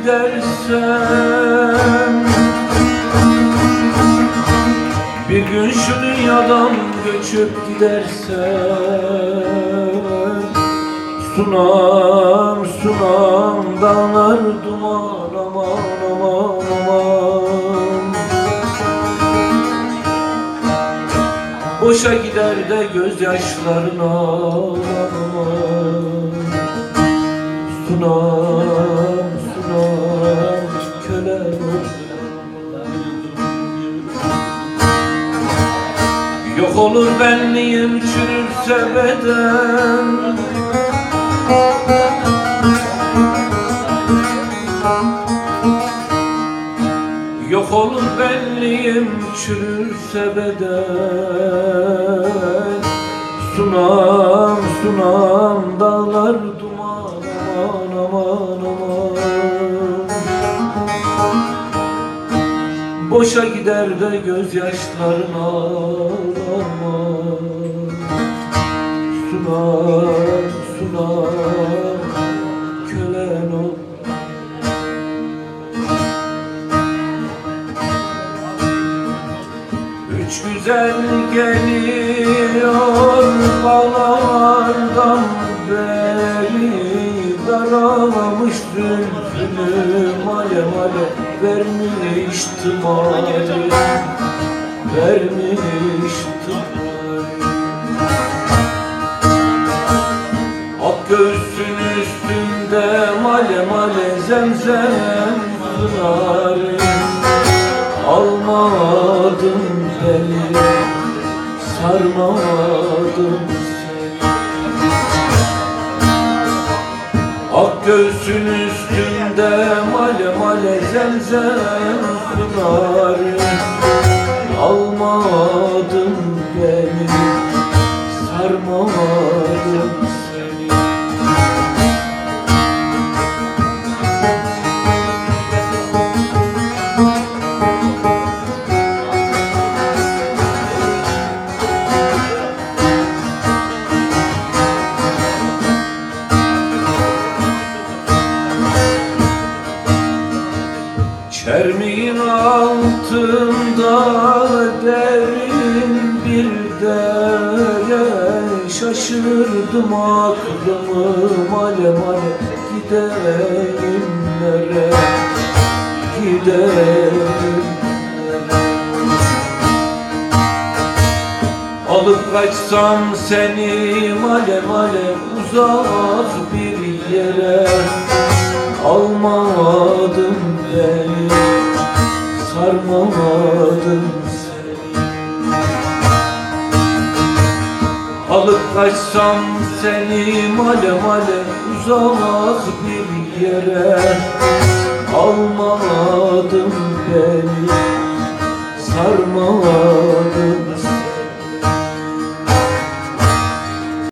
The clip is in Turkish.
gidersem, bir gün şu dünyadan göçüp gidersem, sunam sunam dağlar duman, aman aman aman. Boşa gider de gözyaşların aman. Sunam sunam kölen yok olur benliğim, çürürse beden. Yok olur benliğim, çürürse beden. Sunam sunam dağlar duman, aman aman aman. Boşa gider de gözyaşların aman. Sunam sunam kölen ol. Üç güzel geliyor bağlardan beri, daralamış zülfünü male male, vermiş tımari, vermiş tımari. Ak göğsün üstünde male male zemzem pınarı. Almadım beni, sarmadım seni. Ak göğsün üstünde male male zemzem pınarı. Almadım beni, sarmadım seni. Çermiğin altında derin bir dere, şaşırdım aklımı male male, gideyim nere, gideyim nere. Alıp kaçsam seni male male, uzak bir yere. Almadım beni, sarmadım seni. Alıp kaçsam seni male male, uzak bir yere. Almadım beni, sarmadım